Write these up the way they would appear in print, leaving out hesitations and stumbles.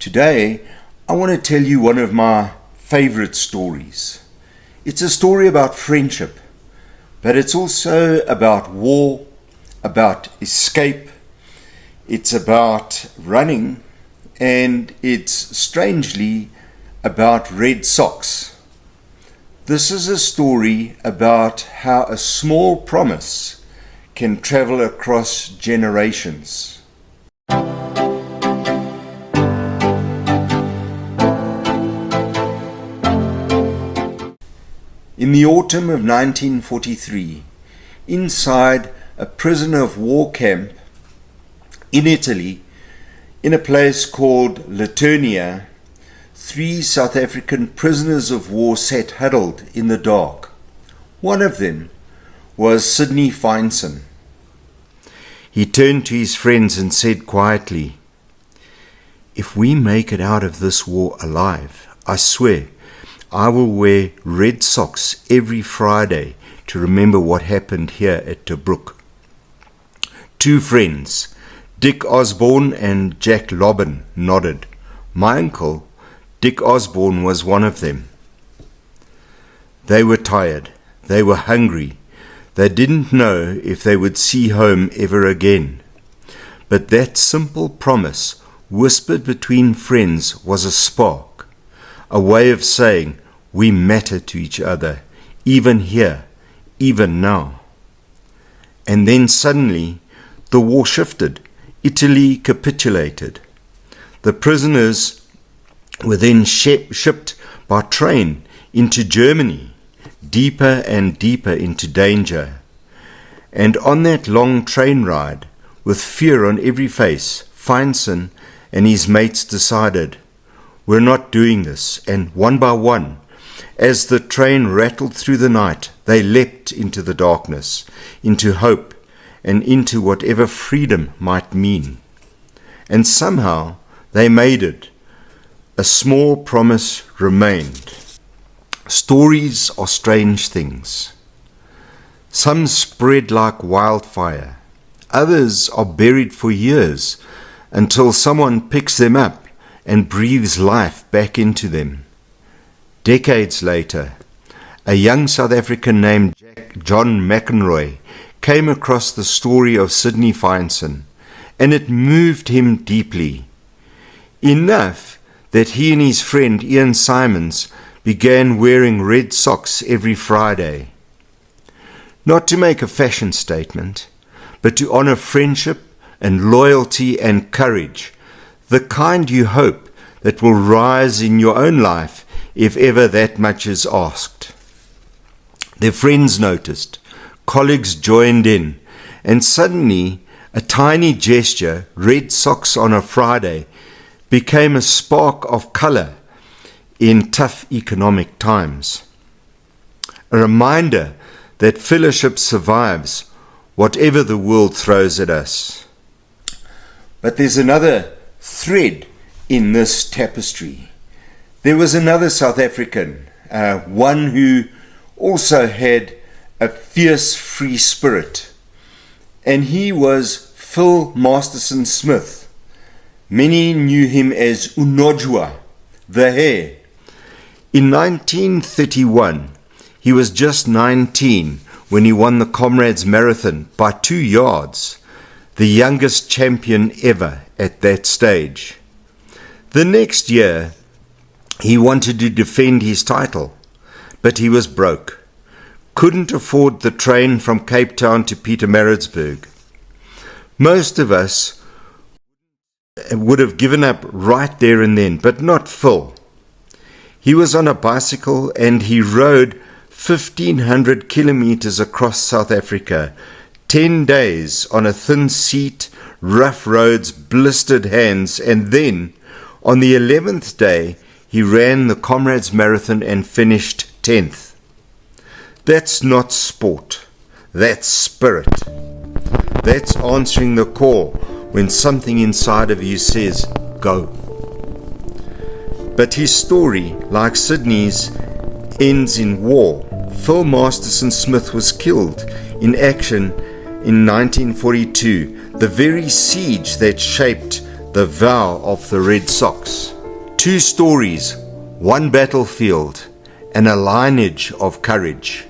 Today, I want to tell you one of my favorite stories. It's a story about friendship, but it's also about war, about escape, it's about running, and it's strangely about red socks. This is a story about how a small promise can travel across generations. In the autumn of 1943, inside a prisoner of war camp in Italy, in a place called Laternia, 3 South African prisoners of war sat huddled in the dark. One of them was Sidney Feinson. He turned to his friends and said quietly, "If we make it out of this war alive, I swear I will wear red socks every Friday to remember what happened here at Tobruk." 2 friends, Dick Osborne and Jack Lobban, nodded. My uncle, Dick Osborne, was one of them. They were tired. They were hungry. They didn't know if they would see home ever again. But that simple promise, whispered between friends, was a spark, a way of saying we matter to each other, even here, even now. And then suddenly the war shifted. Italy capitulated. The prisoners were then shipped by train into Germany, deeper and deeper into danger. And on that long train ride, with fear on every face, Feinson and his mates decided, we're not doing this. And one by one, as the train rattled through the night, they leapt into the darkness, into hope, and into whatever freedom might mean. And somehow they made it. A small promise remained. Stories are strange things. Some spread like wildfire. Others are buried for years until someone picks them up and breathes life back into them. Decades later, a young South African named John McEnroy came across the story of Sidney Feinson, and it moved him deeply. Enough that he and his friend Ian Simons began wearing red socks every Friday. Not to make a fashion statement, but to honor friendship and loyalty and courage, the kind you hope that will rise in your own life if ever that much is asked. Their friends noticed, colleagues joined in, and suddenly a tiny gesture, red socks on a Friday, became a spark of color in tough economic times. A reminder that fellowship survives whatever the world throws at us. But there's another thread in this tapestry. There was another South African, one who also had a fierce free spirit, and he was Phil Masterson Smith. Many knew him as Unojwa, the hare. In 1931, he was just 19 when he won the Comrades Marathon by 2 yards, the youngest champion ever at that stage. The next year, he wanted to defend his title, but he was broke. Couldn't afford the train from Cape Town to Pietermaritzburg. Most of us would have given up right there and then, but not Phil. He was on a bicycle and he rode 1,500 kilometers across South Africa, 10 days on a thin seat, rough roads, blistered hands, and then on the 11th day he ran the Comrades Marathon and finished 10th. That's not sport. That's spirit. That's answering the call when something inside of you says, go. But his story, like Sidney's, ends in war. Phil Masterson Smith was killed in action in 1942, the very siege that shaped the vow of the Red Sox. 2 stories, 1 battlefield, and a lineage of courage.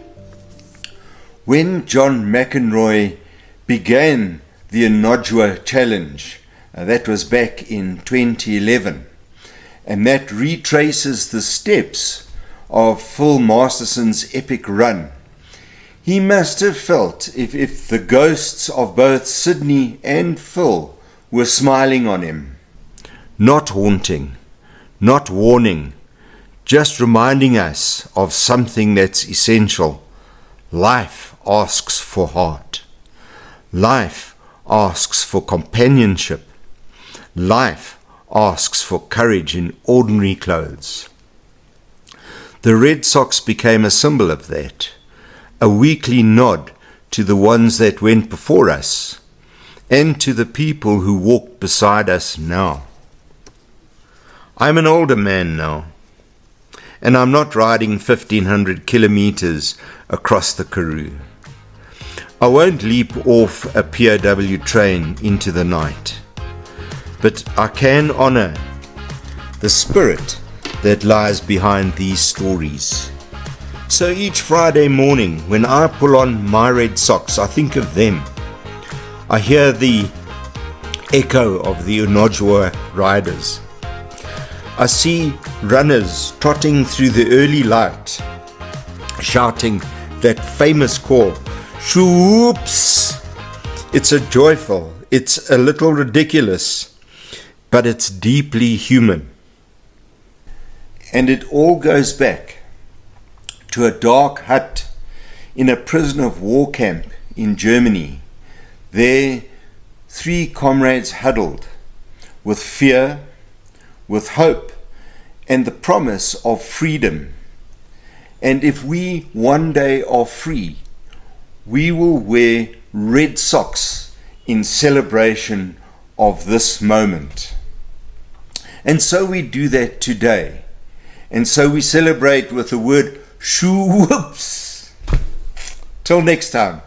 When John McEnroy began the Inodjua Challenge, that was back in 2011, and that retraces the steps of Phil Masterson's epic run. He must have felt if the ghosts of both Sydney and Phil were smiling on him. Not haunting, not warning, just reminding us of something that's essential. Life asks for heart. Life asks for companionship. Life asks for courage in ordinary clothes. The Red Sox became a symbol of that, a weekly nod to the ones that went before us and to the people who walk beside us now. I'm an older man now, and I'm not riding 1,500 kilometers across the Karoo. I won't leap off a POW train into the night, but I can honor the spirit that lies behind these stories. So each Friday morning when I pull on my red socks, I think of them. I hear the echo of the Inodjua riders. I see runners trotting through the early light, shouting that famous call, ShoooOps! It's a joyful, it's a little ridiculous, but it's deeply human. And it all goes back to a dark hut in a prisoner of war camp in Germany. There, 3 comrades huddled with fear, with hope, and the promise of freedom. And if we one day are free, we will wear red socks in celebration of this moment. And so we do that today. And so we celebrate with the word ShoooOps. Till next time.